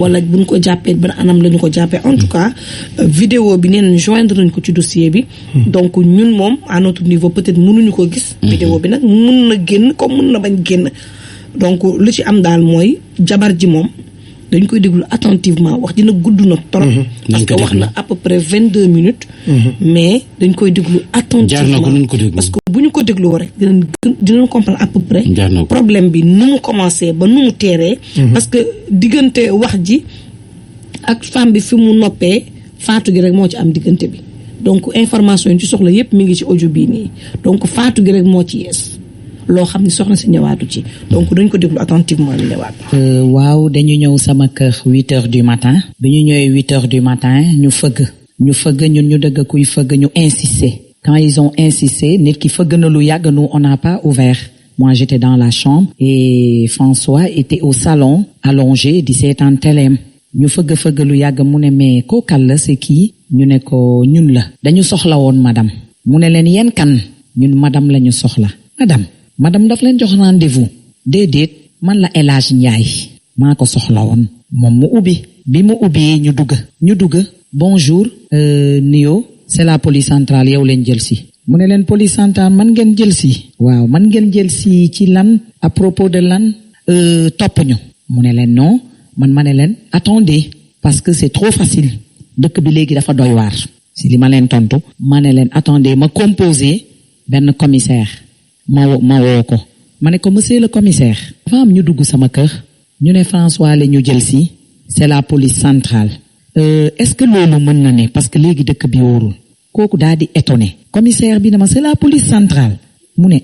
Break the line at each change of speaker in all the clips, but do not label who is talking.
wala buñ ko jàppee ban anam lañu ko jàppee en tout cas vidéo bi neen joindre nañ ko ci dossier bi donc ñun moom à notre niveau peut-être mënuñu ko gis vidéo bi nag mun na génn comme mun na bañ génn donc lu ci am daal mooy jabar ji moom dañ koy déglu attentivement wax dina gudd na trop parce que wax na à peu près 22 minutes mais dañ koy déglu attentivement parce que bu ñu ko dégloo rek dinañ comprendre à peu près problème bi nu mu commencé ba nu mu teeree parce que diggante wax ji ak femme bi fi mu noppee faatu gi rek moo ci am diggante bi donc information yi ci soxla yépp mi ngi ci audio bii nii donc faatu gi rek moo ci yees loo xam ne soxna si ñëwaatu ci donc dañ ko déglu attentivement ñu ñëwaat.
waaw dañu ñëw sama kër 8h du matin bi ñu ñëwee 8h du matin ñu fëgg ñun ñu dëgg kuy fëgg ñu insister quand ils ont insisté nit ki fëgg na lu yàgg nous on n'a pas ouvert moi j'étais dans la chambre et François était au salon allongé di seetaan téléem ñu fëgg lu yàgg mu ne mais kookal la c'est qui ñu ne ko ñun la dañu soxla woon madame mu ne leen yéen kan ñun madame lañu soxla madame daf leen jox rendez-vous déedéet man la El Hadj Ndiaye maa ko soxla woon moom mu ubbi bi mu ubbee ñu dugg bonjour Nio c'est la police centrale yow leen jël si mu ne leen police centrale man ngeen jël si waaw man ngeen jël si ci lan à propos de lan topp ñu mu ne leen non man ma ne leen attendez parce que c'est trop facile dëkk bi léegi dafa doy waar si li ma leen tontu ma ne leen attendez ma composé benn commissaire ma woo ko ma ne ko monsieur le commissaire dafa am ñu dugg sama kër ñu ne François la ñu jël si c'est la police centrale est-ce que loolu mën na ne parce que léegi dëkk bi wóorul kooku daal di étonné commissaire bi ne ma c'est la police centrale mu ne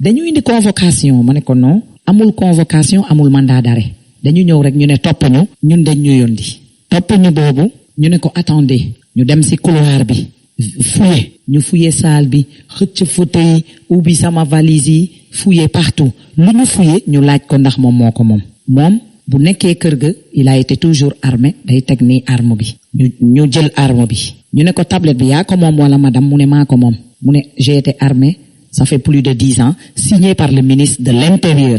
dañu indi convocation ma ne ko non amul convocation amul mandat d'arrêt dañu ñëw rek ñu ne topp ñu ñun dañ ñu yóndi topp ñu boobu ñu ne ko attendez ñu dem ci couloir bi ñu fouillé salle bi xëcc fauteuil ubbi sama valise yi fouillé partout lu ñu fouillé ñu laaj ko ndax moom moo ko moom bu nekkee kër ga il a été toujours armé day teg nii arme bi ñu jël arme bi ñu ne ko tablette bi yaa ko moom wala madame mu ne maa ko moom mu ne j'ai été armé ça fait plus de 10 ans signé par le ministre de l'intérieur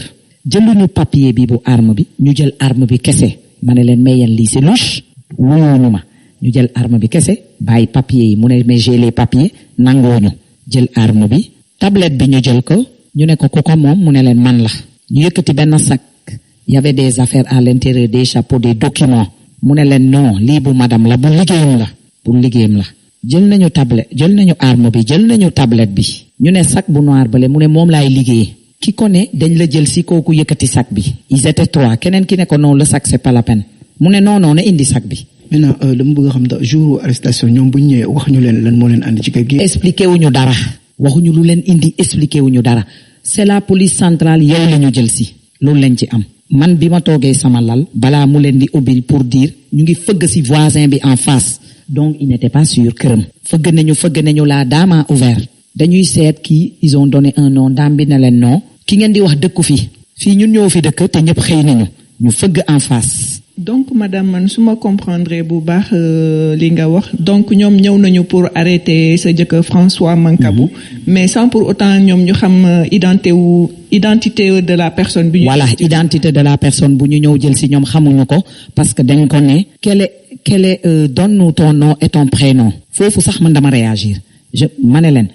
jëluñu papier bi bu arme bi ñu jël arme bi kese ma ne leen mais yéen lii c'est louche wóoñu ma ñu jël arme bi kese bàyyi papier yi mu ne mais j'ai les papiers nangooñu jël arme bi tablette bi ñu jël ko ñu ne ko ku ko moom mu ne leen man la ñu yëkkati benn sac il y avait des affaires à l'intérieur des chapeaux des documents mu ne leen non lii bu madame la bu liggéeyam la jël nañu arme bi jël nañu tablette bi ñu ne sac bu noir bale mu ne moom laay liggéey ki ko ne dañ la jël si kooku yëkkati sac bi ils étaient 3 keneen ki ne ko non le sac c'est pas la peine mu ne non na indi sac bi.
maintenant dama bëgg a xam ndax jour arrestation ñoom bu ñu ñëwee wax ñu leen lan moo leen andi ci kër gi.
expliqué wuñu dara waxuñu lu leen indi expliqué wuñu dara c'est la police centrale yow la ñu jël si loolu lañ ci am. man bi ma toogee sama lal balaa mu leen di ubbi pour dire ñu ngi fëgg ci voisin bi en face donc il n'était pas sûr këram. fëgg nañu la dame a ouvert dañuy seet kii ils ont donné un nom dame bi ne leen non ki ngeen di wax dëkku fii ñun ñoo fi dëkk te ñëpp xëy nañu ñu fëgg en face.
donc madame man su ma comprendre bu baax li nga wax donc ñoom ñëw nañu pour arrêter sa jëkkër François Mancabou mais sans pour autant ñoom ñu xam identité de la personne bi ñu
voilà identité de la personne bu ñu ñëw jël ci ñoom xamuñu ko parce que dañ ko ne quel est donne-nous ton nom et ton prénom foofu sax man dama réagir ma ne leen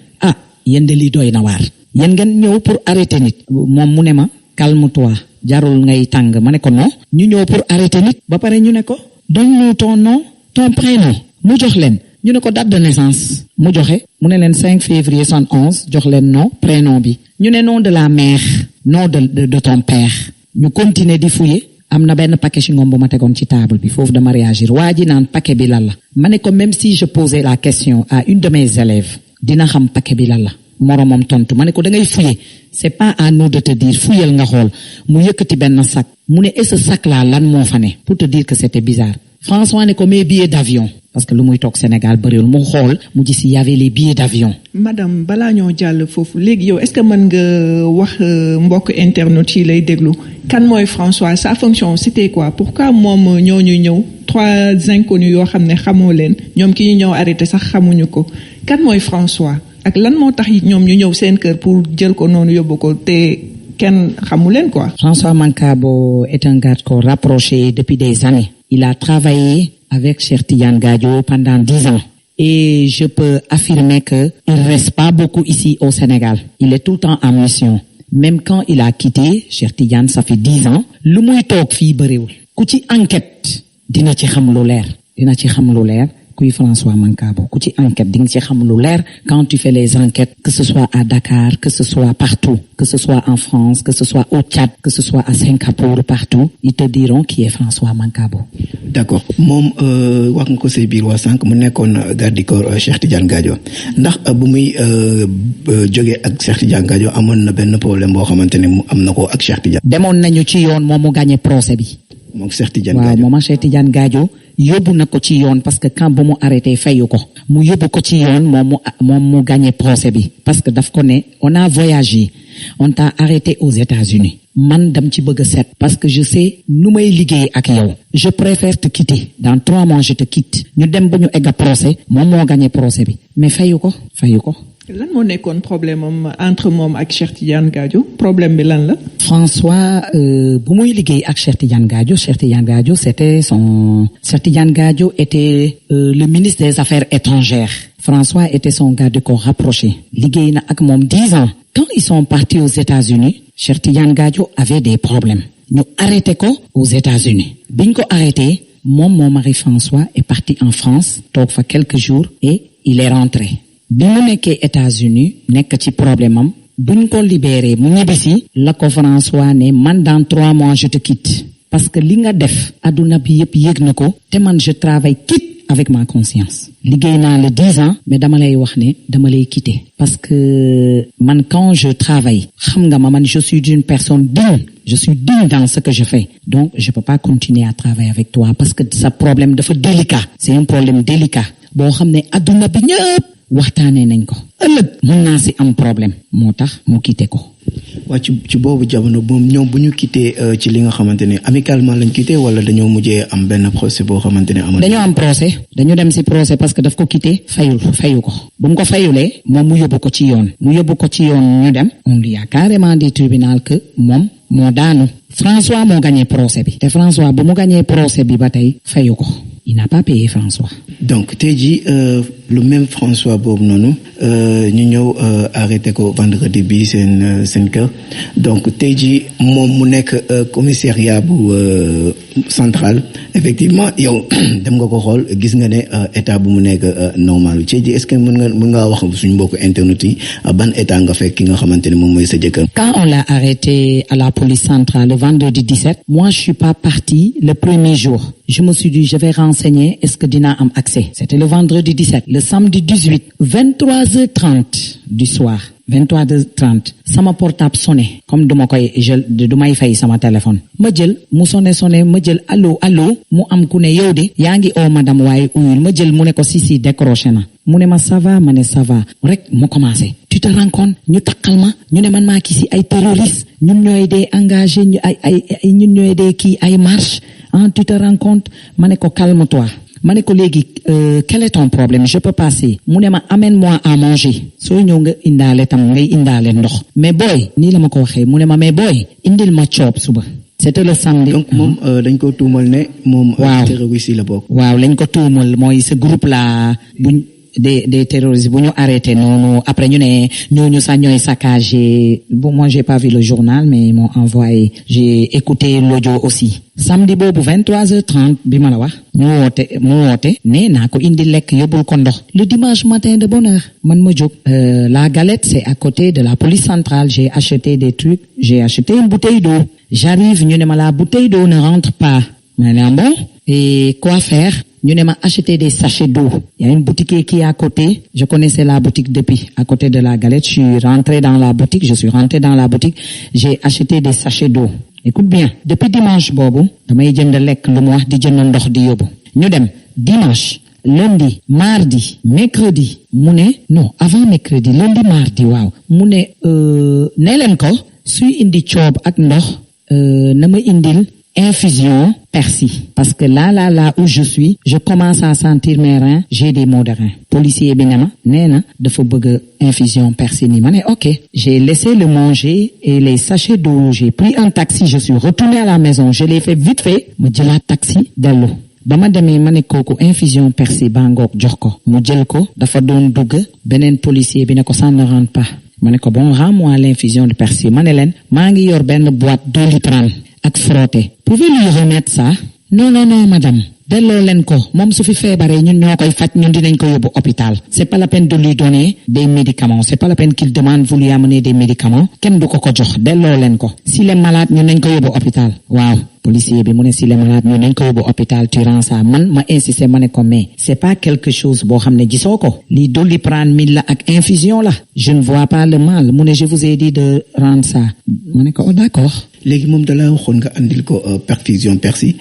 yéen de lii doy na waar yéen ngeen ñëw pour arrêter nit moom mu ne ma calme-toi jarul ngay tàng ma ne ko non ñu ñëw pour arrêter nit ba pare ñu ne ko donne-nous ton nom ton prénom mu jox leen ñu ne ko date de naissance mu joxe mu ne leen 5 février 71 jox leen nom prénom bi ñu ne nom de la mère nom de ton père ñu continuer di fouiller am na benn paquet ci ngom bu ma tegoon ci table bi foofu dama réagir waa ji naan paquet bi lan la ma ne ko même si je posais la question à une de mes élèves dina xam paquet bi lan la moromam tontu ma ne ko da ngay fouiller c'est pas à nous de te dire fouiller nga xool mu yëkkati benn sac mu ne et ce sac là lan moo fa ne pour te dire que c'était bizarre François ne ko mes billets d'avion parce que lu muy toog Sénégal bëriwul mu xool mu gis y avait les billets d'avion.
madame balaa ñoo jàll foofu léegi yow est-ce que mën nga wax mbokk internautes yi lay déglu kan mooy François sa fonction c'était quoi pourquoi moom ñooñu ñëw 3 inconnus yoo xam ne xamoo leen ñoom ki ñu ñëw arrêté sax xamuñu ko kan mooy François. ak lan moo tax ñoom ñu ñëw seen kër pour jël ko noonu yóbbu ko te kenn xamu leen quoi.
François Mancabou est un garde corps rapproché depuis des années il a travaillé avec Cheikh Tidiane Gadio pendant 10 ans. Et je peux affirmer que il reste pas beaucoup ici au Sénégal. Il est tout le temps en mission. Même quand il a quitté Cheikh Tidiane, ça fait 10 ans, lu muy toog fii bëriwul. Ku ci enquête dina ci xam lu leer. Kuy François Mancabou ku ci enquête di nga ci xam lu leer quand tu fais les enquêtes, que ce soit à Dakar, que ce soit partout, que ce soit en France, que ce soit au Tchad, que ce soit à Singapour, partout, ils te diront qui est François Mancabou.
D'accord moom wax nga ko say biir waa sànq mu nekkoon garde du corps Cheikh Tidiane Gadio ndax bu muy jógee ak Cheikh Tidiane Gadio amoon na benn problème boo xamante ne mu am na ko ak Cheikh Tidiane.
demoon nañu ci yoon moom mu gagné procès bi.
moom Cheikh Tidiane
waaw
Gadio
moom Cheikh Tidiane Gadio yóbbu na ko ci yoon parce que quand ba mu arrêté fayu ko mu yóbbu ko ci yoon moom mu gagné procès bi parce que daf ko ne on a voyagé on t'a arrêté aux États-Unis man dam ci bëgg a set parce que je sais nu may liggéey ak yow je préfère te quitter dans 3 mois je te quitte ñu dem ba ñu egg a procès moom moo gagné procès bi mais fayu ko.
lan moo nekkoon problème am entre moom ak Cheikh Tidiane Gadio problème bi lan la.
François bu muy liggéey ak Cheikh Tidiane Gadio Cheikh Tidiane Gadio était le ministre des Affaires étrangères. François était son garde du corps rapproché. Liggéey na ak moom 10 ans. Quand ils sont partis aux États-Unis Cheikh Tidiane Gadio avait des problèmes. ñu arrêté ko aux États-Unis. biñ ko arrêté moom mon mari François est parti en France toog fa quelques jours et il est rentré. bi mu nekkee États-Unis nekk ci problème am buñ ko libéré mu ñibbisi la ko François ne man dans 3 mois je te quitte parce que li nga def adduna bi yëpp yëg na ko te man je travaille quitte avec ma conscience. liggéey naa le 10 ans mais dama lay wax ne dama lay quitter parce que man quand je travaille xam nga man je suis une personne digne. Je suis digne dans ce que je fais. Donc, je peux pas continuer à travailler avec toi parce que ce problème dafa délicat. C'est un problème délicat. Boo xam ne adduna bi ñëpp waxtaanee nañ ko. ëllëg mën naa si am problème. moo tax mu quitté ko.
waa ci boobu jamono moom ñoom bu ñu quitté ci li nga xamante ne amicalement lañ quitté wala dañoo mujjee am benn procès boo xamante ne amoon.
dañoo am procès dañu dem si procès parce que daf ko quitté fayu ko bu mu ko fayulee moom mu yóbbu ko ci yoon ñu dem on lui a carrément dit tribunal que moom moo daanu François moo gagné procès bi te François bu mu gagné procès bi ba tey fayu ko il n'a pas payé François.
donc tey jii le même François boobu noonu ñu ñëw arrêté ko vendredi bi seen kër donc tey jii moom mu nekk commissariat bu central effectivement yow dem nga ko xool gis nga ne état bu mu nekk normal tey jii est-ce que mën ngaa wax suñu mbokku internet yi ban état nga fekk ki nga xamante ne moom mooy sa jëkkër.
Quand on l'a arrêté à la police centrale le vendredi 17, moi je suis pas partie le premier jour. Je me suis dit je vais renseigner est-ce que dinaa am accès. C'était le vendredi 17. Le samedi 18, 23h30 du soir. 23h30 sama portable sonné comme du may fay sama téléphone ma jël mu sonné ma jël allo mu am ku ne yow de yaa ngi oo madame waaye uyul ma jël mu ne ko si décroché na mu ne ma ça va ma ne ça va rek mu commencé tu te rends compte ñu takkal ma ñu ne man maa kii si ay terroristes ñun ñooy dee engagé ñu ñun ñooy dee kii ay marche tu te rends compte ma ne ko calme-toi ma ne ko léegi quel est ton problème je peux passer mu ne ma amène-moi à manger soo ñëw nga indaale tam ngay indaale ndox mais booy nii la ma ko waxee mu ne ma mais booy indil ma coob suba c'était le samedi.
donc moom dañ ko tuumal ne moom.
waaw
terroriste yi la bokk.
waaw lañ ko tuumal mooy ce groupe là buñ des terroristes bu ñu arrêté noonu après ñu ne ñooñu sax ñooy saccagé bon moi j'ai pas vu le journal mais ils m'ont envoyé j'ai écouté l'audio aussi samedi boobu 23h30 bi ma la wax mu woote ne naa ko indi lekk yóbbul ko ndox le dimanche matin de bonne heure man ma jóg la Galette c'est à côté de la police centrale j'ai acheté des trucs j'ai acheté une bouteille d'eau j'arrive ñu ne ma la bouteille d'eau ne rentre pas mais là bon et quoi faire ñu ne ma acheter des sachets d'eau. Il y a une boutique qui est à côté. Je connaissais la boutique depuis, à côté de la Galette. Je suis rentré dans la boutique. J'ai acheté des sachets d'eau. Écoute bien. Depuis dimanche boobu damay jënd lekk lu mu wax di jënd ndox di yóbbu. ñu dem dimanche, lundi, mardi, mercredi. mu ne non avant mercredi lundi mardi waaw. mu ne nee leen ko suy indi coob ak ndox na ma indil infusion persil parce que là où je suis je commence à sentir mes reins j'ai des maux de reins policier bi ne ma nee na dafa bëgg infusion persil ni ma ne ok j'ai laissé le manger et les sachets d'eau j'ai pris un taxi je suis retourné à la maison je l'ai fait vite fait ma jëlaat taxi dellu ba ma demee ma ne kooku infusion persil baa ngoog jox ko mu jël ko dafa doon dugg beneen policier bi ne ko ça ne rentre pas ma ne ko bon rends-moi l'infusion de persil ma ne leen maa ngi yor benn boîte Doliprane ak frotté pouvez-lui remettre ça non madame delloo leen ko moom su fi feebaree ñun ñoo koy faj ñun dinañ ko yóbbu hôpital c'est pas la peine de lui donner des médicaments c'est pas la peine qu'il demande vous lui amener des médicaments kenn du ko jox delloo leen ko s'il est malade ñun nañ ko yóbbu hôpital waaw policier bi mu ne s'il est malade ñun nañ ko yóbbu hôpital tu rends ça man ma insisté ma ne ko mais c'est pas quelque chose boo xam ne gisoo ko lii Doliprane 1000 la ak infusion la je ne vois pas le mal mu ne je vous ai dit de rendre ça ma ne ko oh d'accord.
léegi moom dala waxoon nga andil ko perfusion persil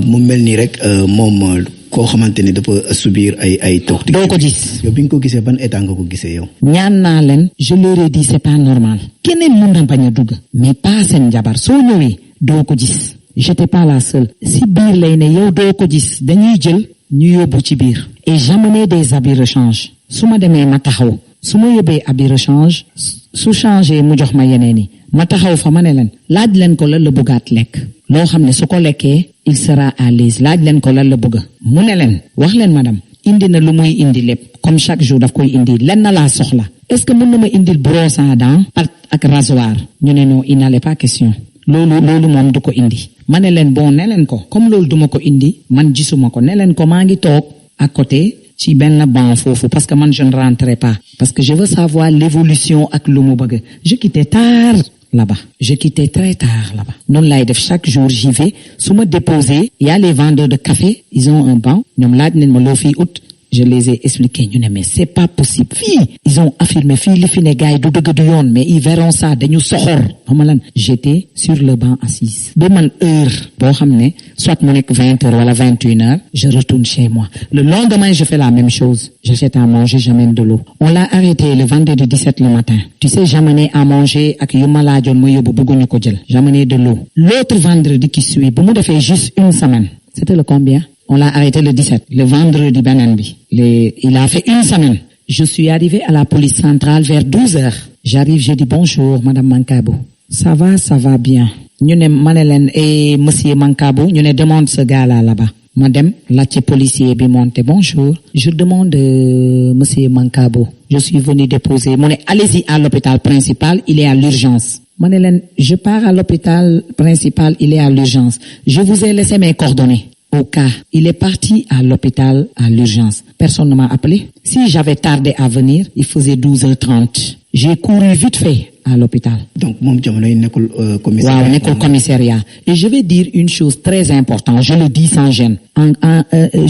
mu mel ni rek moom koo xamante ne dafa subir ay torture.
doo ko gis.
yow bi nga ko gisee ban état nga ko gisee yow.
ñaan naa leen je leur ai dit c'est pas normal. keneen mën na bañ a dugg. mais pas seen jabar soo ñëwee doo ko gis. j'étais pas la seule. si biir lay ne yow doo ko gis dañuy jël ñu yóbbu ci biir. et j'amenais des habits rechange. su ma demee ma taxaw. su ma yóbbee habits rechange. su changé mu jox ma yeneen yi. ma taxaw fa ma ne leen laaj leen ko lan la bëggaat lekk loo xam ne su ko lekkee il sera à l'aise laaj leen ko lan la bëgg mu ne leen wax leen madame indi na lu muy indi lépp comme chaque jour daf koy indi lenn na laa soxla est-ce que mën na ma indil brosse à dents ak rasoir ñu ne non il n'allait pas question loolu moom du ko indi ma ne leen bon ne leen ko comme loolu duma ko indi man gisuma ko ne leen ko maa ngi toog à côté ci benn banc foofu parce que man je ne rentrais pas parce que je veux savoir l'évolution ak lu mu bëgg je quittais tard là-bas je quittais très tard là-bas noonu laay def chaque jour j'y vais su ma déposé il y a les vendeurs de café ils ont un banc ñoom laaj nañ ma loo fii ut je les ai expliqué ñu ne mais c'est pas possible fii ils ont affirmé fii li fi ne gars yi du dëgg du yoon mais ils verront ça dañu soxor xam nga lan j'étais sur le banc assise ba man heure boo xam ne soit mu nekk 20 heures wala 21 heures je retourne chez moi le lendemain je fais la même chose j'achète à manger j'amène de l'eau on l'a arrêté le vendredi 17 le matin tu sais j'amenais à manger ak yu ma laajoon ma yóbbu bëgguñu ko jël j'amenais de l'eau l'autre vendredi qui suit bu mu defee juste une semaine c'était le combien on l'a arrêté le 17 le vendredi beneen bi il a fait une semaine je suis arrivé à la police centrale vers 12 heures j'arrive je dis bonjour madame Mankabou ça va bien ñu ne ma ne leen et monsieur Mankabou ñu ne demande ce gars-là là-bas ma dem laajte policier bi monté bonjour je demande monsieur Mankabou je suis venu déposer mu ne allez-y à l'hôpital principal il est à l'urgence ma ne leen je pars à l'hôpital principal il est à l'urgence je vous ai laissé mes coordonnées au cas il est parti à l'hôpital à l'urgence personne ne m'a appelé si j'avais tardé à venir il faisait 12h30 j'ai couru vite fait à l'hôpital
donc moom jamono yi nekkul commissariat
waaw nekkul commissariat et je vais dire une chose très importante je le dis sans gêne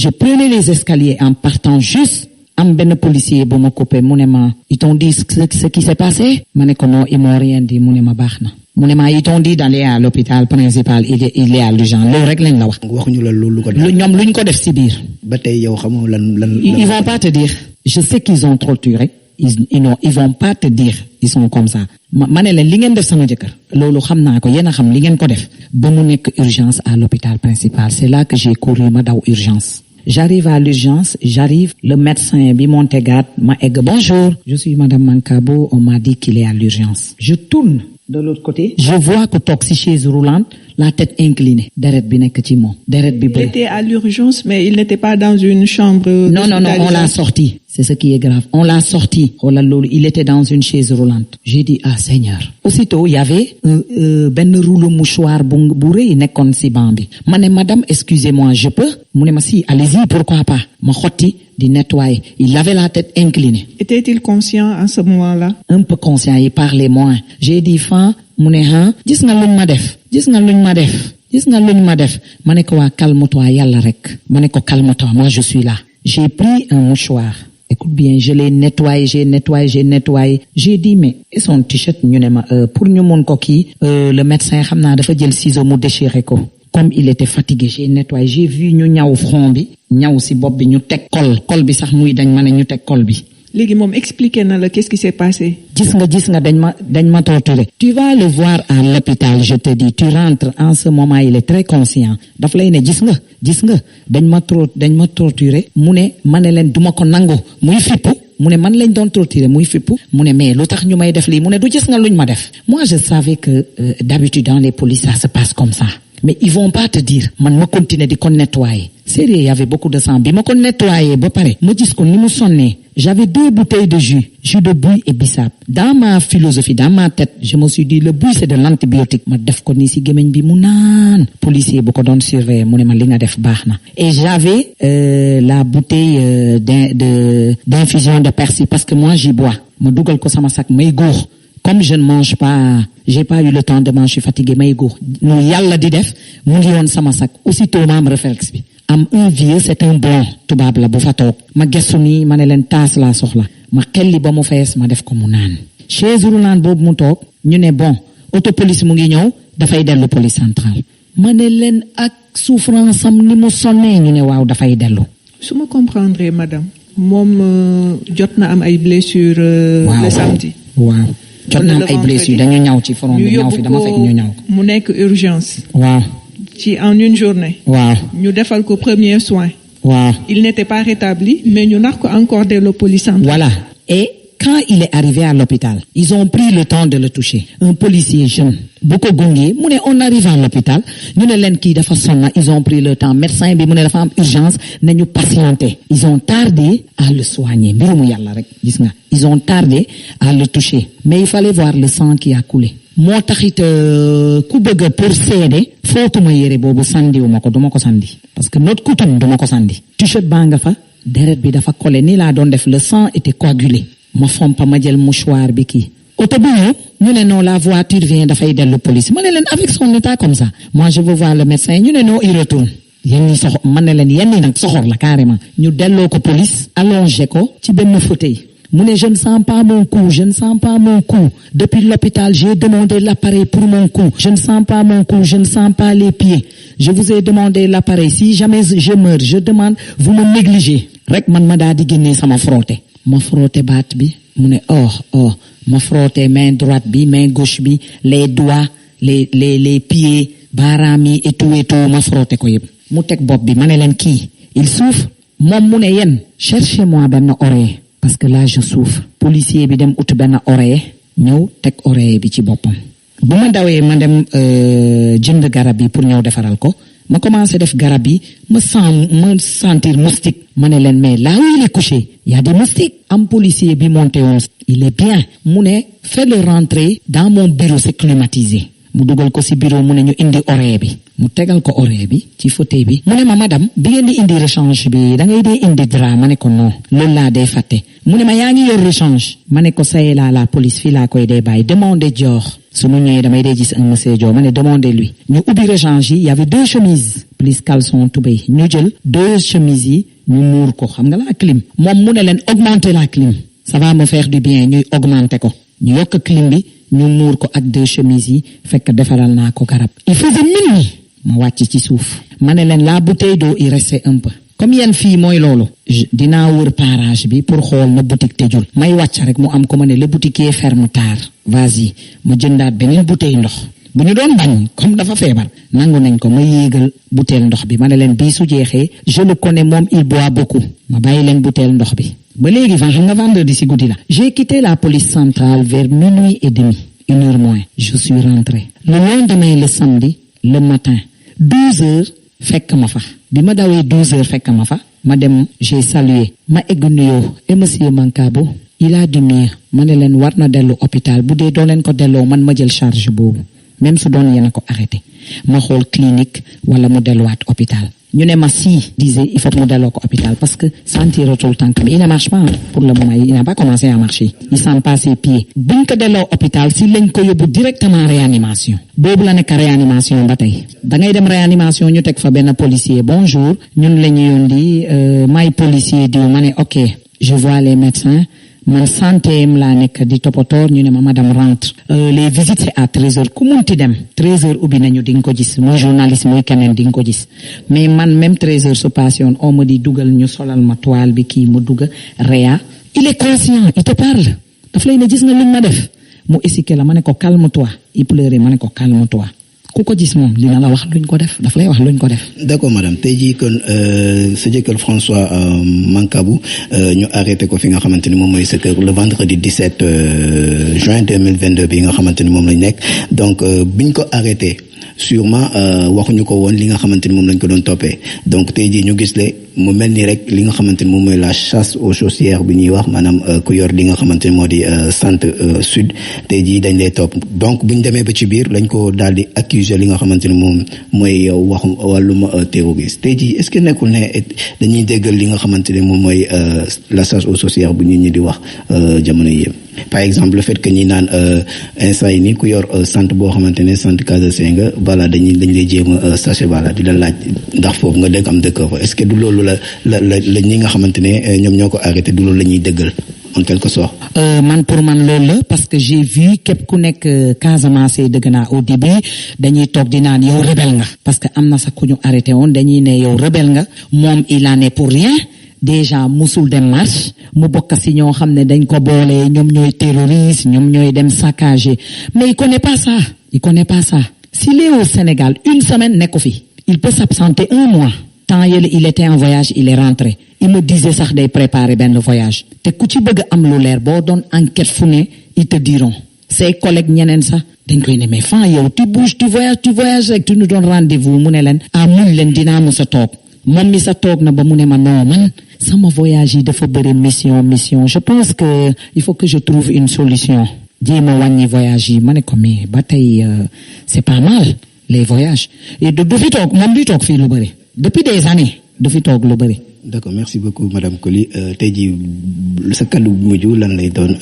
je prenais les escaliers en partant juste am benn policier bu ma coupé mu ne ma ils t'ont dit ce qui s'est passé ma ne ko non ils m'ont rien dit mu ne ma baax na mu ne ma ils t'ont dit d'aller à l'hôpital principal il est à l'urgence loolu rek lañ la wax.
waxuñu la loolu ko def.
ñoom luñ ko def ci biir.
ba tey yow xamoo lan.
ils vont pas te dire. je sais qu'ils ont torturé. ils vont pas te dire ils sont comme ça. ma ne leen li ngeen def sama jëkkër. loolu xam naa ko yéen a xam li ngeen ko def. ba mu nekk urgence à l'hôpital principal c'est là que j'ai couru ma daw urgence. J'arrive à l'urgence, le médecin bi Montegat ma egg bonjour, je suis madame Mankabou, on m'a dit qu'il est à l'urgence. Je tourne de l'autre côté, je vois que toog ci chaise roulante, la tête inclinée, deret bi nekk ci moom, deret bi bëri.
Il était à l'urgence mais il n'était pas dans une chambre.
Non, on l'a sorti. C'est ce qui est grave. On l'a sorti. Xoolal loolu, il était dans une chaise roulante. J'ai dit ah Seigneur. Aussitôt, il y avait benn rouleau mouchoir bu rëy nekkoon ci banc bi. Ma ne madame, excusez-moi, je peux? Mu ne ma si, allez-y, pourquoi pas? Ma xotti di nettoyer. Il avait la tête inclinée.
Était-il conscient à ce moment-là?
Un peu conscient, il parlait moins. J'ai dit fan, mu ne gis nga luñ ma def. Ma ne ko waa calme-toi yàlla rek. Ma ne ko calme-toi, moi je suis là. J'ai pris un mouchoir. Écoute bien, je l'ai nettoyé, j'ai nettoyé. J'ai dit mais et son t-shirt ñu ne ma pour ñu mun ko kii le médecin xam naa dafa jël ciseau mu déchiré ko. Comme il était fatigué, j'ai nettoyé, j'ai vu ñu ñaw front bi, ñaw ci bopp bi ñu teg col bi sax muy dañ ma ne ñu teg col bi.
Léegi moom expliqué na la qu'est-ce qui s'est passé.
Gis nga dañ ma torturé. Tu vas le voir à l'hôpital, je te dis, tu rentres en ce moment il est très conscient. Daf lay ne gis nga dañ ma torturé mu ne ma ne leen duma ko nangu muy fippu mu ne man lañ doon torturé muy fippu mu ne mais lu tax ñu may def lii mu ne du gis nga luñ ma def. Moi je savais que d'habitude dans les polices ça se passe comme ça. mais ils vont pas te dire man ma continuer di ko nettoyer. Sérieux, il y avait beaucoup de sang. Bi ma ko nettoyer ba pare ma gis ko ni mu sonnee. J'avais 2 bouteilles de jus de buy et bissap. Dans ma philosophie, dans ma tête, je me suis dit le buy c'est de l'antibiotique. Ma def ko ni ci gémmiñ bi mu naan. Policier bu ko doon surveiller mu ne ma li nga def baax na. Et j'avais la bouteille d'infusion de persil parce que moi j'y bois. Ma dugal ko sama sac may góor. Comme je ne mange pas, j'ai pas eu le temps de manger, je suis fatigué may góor. Nu yàlla di def mu ngi woon sama sac. Aussitôt ma am réflexe bi. Am un vieux, c'est un blanc tubaab la bu fa toog ma gestu nii ma ne leen taas laa soxla ma xelli ba mu fees ma def ko mu naan chaise roulante boobu mu toog ñu ne bon auto police mu ngi ñëw dafay dellu police centrale ma ne leen ak souffrance am ni mu sonnee ñu ne waaw dafay dellu.
su ma comprendre madame moom jot na am ay blessures. le samedi.
waaw jot na am ay blessures dañu ñaw ci front bi ñaw fi dama fekk ñu ñaw ko.
mu nekk urgence.
waaw.
ci en une journée.
waaw.
ñu defal ko premier soin.
waaw.
Il n'était pas rétabli mais ñu nar ko encore dellu police centrale.
Voilà. Et quand il est arrivé à l'hôpital, ils ont pris le temps de le toucher. Un policier jeune, bu ko gunge mu ne on arrive à l'hôpital ñu ne leen kii dafa sonn ils ont pris le temps médecin bi mu ne dafa am urgence nañu patienter. Ils ont tardé à le soigner mbirumu yàlla rek gis nga. Ils ont tardé à le toucher mais il fallait voir le sang qui a coulé. moo taxit ku bëgg pour seede footuma yére boobu sandiwuma ko duma ko sandi parce que notre coutume duma ko sandi t-shirt baa nga fa deret bi dafa collé nii laa doon def le sang était coagulé ma fompa ma jël mouchoir bi kii oto bi ñëw ñu ne non la voiture vient dafay dellu police ma ne leen avec son état comme ça moi je veux voir le médecin ñu ne non il retourne yenn ñi soxor ma ne leen yenn ñi nag soxor la carrément ñu delloo ko police allongé ko ci benn fauteuil mu ne je ne sens pas mon cou, je ne sens pas mon cou. Depuis l'hôpital, j'ai demandé l'appareil pour mon cou. Je ne sens pas mon cou, je ne sens pas les pieds. Je vous ai demandé l'appareil. Si jamais je meurs, je demande, vous me négligez. Rek man ma daa di génnee sama frotté. Ma frotté baat bi, mu ne ma frotté main droite bi, main gauche bi, les doigts, les pieds, baaraam yi et tout ma frotté ko yëpp. Mu teg bopp bi ma ne leen kii, il souffre. Moom mu ne yéen, cherchez-moi benn oreiller. Parce que là je souffre policier bi dem ut benn oreiller ñëw teg oreiller bi ci boppam bu ma dawee ma dem jënd garab yi pour ñëw defaral ko ma commencé def garab yi ma sentir moustique ma ne leen mais là où il est couché il y a des moustiques am policier bi monté woon il est bien mu ne fais-le rentrer dans mon bureau c'est climatisé mu dugal ko ci bureau mu ne ñu indi oreiller bi mu tegal ko oreiller bi ci fauteuil bi mu ne ma madame bi ngeen di indi rechange bi da ngay dee indi drap ma ne ko non loolu laa day fàtte mu ne ma yaa ngi yor rechange ma ne ko saye la police fii laa koy dee bàyyi demandé Dior su mu ñëwee damay dee gis un monsieur Dior ma ne demandé lui ñu ubbi rechange yi y avait 2 chemises plus caleçon tubéy ñu jël 2 chemises yi ñu muur ko xam nga la clim moom mu ne leen augmenter la clim ça va me faire du bien ñuy augmenter ko ñu yokk clim bi ñu muur ko ak 2 chemises yi fekk defaral naa ko garab il faisait minuit ma wàcc ci suuf ma ne leen la bouteille d'eau il restait un peu comme yéen fii mooy loolu dinaa wër parage bi pour xool na boutique tëjul may wàcc rek mu am ko ma ne le boutiquier ferme tard vas-y ma jëndaat beneen bouteille ndox bu ñu doon bañ comme dafa feebar nangu nañ ko ma yéegal bouteille ndox bi ma ne leen bii su jeexee je le connais moom il boit beaucoup ma bàyyi leen bouteille ndox bi ba léegi xam nga vendredi ci guddi la j'ai quitté la police centrale vers minuit et demi 1h moins je suis rentré le lendemain le samedi le matin 12h fekk ma fa bi ma dawee 12h fekk ma fa ma dem j'ai salué ma egg nuyoo et monsieur Mankabo il a du mieux ma ne leen war na dellu hôpital bu dee doo leen ko delloo man ma jël charge boobu même su doon yéen a ko arrêté ma xool clinique wala mu delluwaat hôpital ñu ne ma si disait il faut que mu delloo ko hôpital parce que sentiratul tànk mais il ne marche pas pour le moment il n'a pas commencé à marcher il sent pas ses pieds buñ ko delloo hôpital si lañ ko yóbbu directement réanimation boobu la nekk réanimation ba tey da ngay dem réanimation ñu teg fa benn policier bonjour ñun la ñu yónni may policier diw ma ne ok je vois les médecins man santé laa nekk di toppatoo ñu ne ma madame rentre les visites c'est à 13h ku munti dem 13h ubbi nañu di nga ko gis muy journaliste muy keneen di nga ko gis mais man même 13h su passé woon on me dit dugal ñu solal ma toile bi kii mu dugg réa il est conscient il te parle daf lay ne gis nga luñ ma def mu expliqué la ma ne ko calme-toi il pleurait ma ne ko calme-toi ku ko gis moom dina la wax luñ ko def daf lay wax luñ ko def.
d'accord madame tey jii kon sa jëkkër François Mankabou ñu arrêté ko fi nga xamante ni moom mooy sa kër le vendredi 17 juin 2022 bi nga xamante ni moom lañ nekk donc biñ ko arrêté sûrement waxuñu ko woon li nga xamante ni moom lañ ko doon toppee donc tey jii ñu gis le mu mel ni rek li nga xamante ni moom mooy la chasse aux sorcières bi ñuy wax maanaam ku yor li nga xamante ni moo di centre sud tey jii dañ lay topp donc buñ demee ba ci biir lañ ko daal di accuser li nga xamante ni moom mooy waxu wàllum terroriste tey jii est-ce que nekkul ne dañuy déggal li nga xamante ni moom mooy la chasse aux sorcières bu nit ñi di wax jamono yëpp par exemple le fait que ñi naan instant yi nii ku yor centre boo xamante ne centre Casa Senga voilà dañ lay jéem a sachet voilà di la laaj ndax foofu nga dëkk am dëkk fa est-ce que du loolu la ñi nga xamante ne ñoom ñoo ko arrêté du loolu la ñuy dëggal en quelque sorte.
man pour man loolu la parce que j'ai vu képp ku nekk Casamance dëgg naa au début dañuy toog di naan yow rebelle nga parce que am na sax ku ñu arrêté woon dañuy ne yow rebelle nga moom il en est pour rien. déjà musul dem marche mu bokk ci ñoo xam ne dañ ko boole ñoom ñooy terroriste ñoom ñooy dem saccager mais il connaît pas ça s'il est au Sénégal une semaine nekku fi il peut s'absenter un mois temps yële il était en voyage il est rentré il me disait sax day préparer benn voyage te ku ci bëgg am lu leer boo doon enquête fu ne ils te diront ses collègues ñeneen sax dañ koy ne mais fan yow tu bouges tu voyages rek tu nous donnes rendez-vous mu ne leen muñ leen dinaa mës a toog moom mi sa toog na ba mu ne ma non man sama voyage yi dafa bëri mission je pense que il faut que je trouve une solution jéem a wàññi voyage yi ma ne ko mais ba tey c'est pas mal les voyages et du fi toog moom du toog fii lu bëri depuis des années du fi toog lu bëri.
D'accord, merci beaucoup madame Coly tey jii sa kaddu bu mujj lan lay doon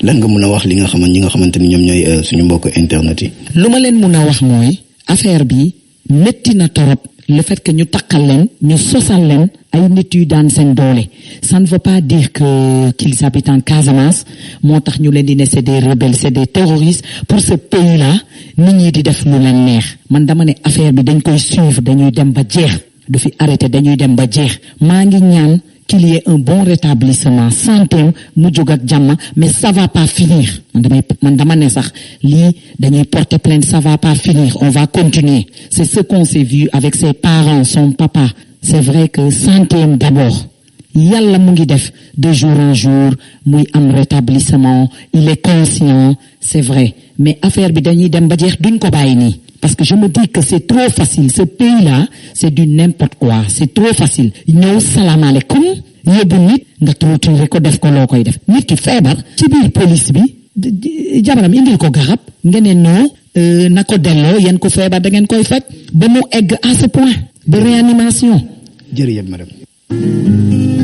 lan nga mën a wax li nga ñi nga xamante ni ñoom ñooy suñu mbokk internet yi.
lu ma leen mën a wax mooy affaire bi métti na torop le fait que ñu takkal leen ñu sosal leen ay nit yu daan seen doole ça ne veut pas dire que qu'ils habitent en Casamance moo tax ñu leen di ne c'est des rebelles c'est des terroristes pour ce pays là nit ñi di def lu leen neex man dama ne affaire bi dañ koy suivre dañuy dem ba jeex du fi arrêté dañuy dem ba jeex maa ngi ñaan qu'il y ait un bon rétablissement santé mu jóg ak jàmm mais ça va pas finir man dama ne sax lii dañuy porter plainte ça va pas finir on va continuer c'est ce qu'on s'est vu avec ses parents son papa c'est vrai que santé d'abord yàlla mu ngi def de jour en jour muy am rétablissement il est conscient c'est vrai mais affaire bi dañuy dem ba jeex duñ ko bàyyi nii parce que je me dis que c'est trop facile ce pays-là c'est du n'importe quoi c'est trop facile ñëw salaamaaleykum yóbbu nit nga torturer ko def ko loo koy def nit ki feebar ci biir police bi jabaram indil ko garab nga ne non na ko delloo yéen ko feebar da ngeen koy faj ba mu egg à ce point de réanimation.
jërëjëf madame.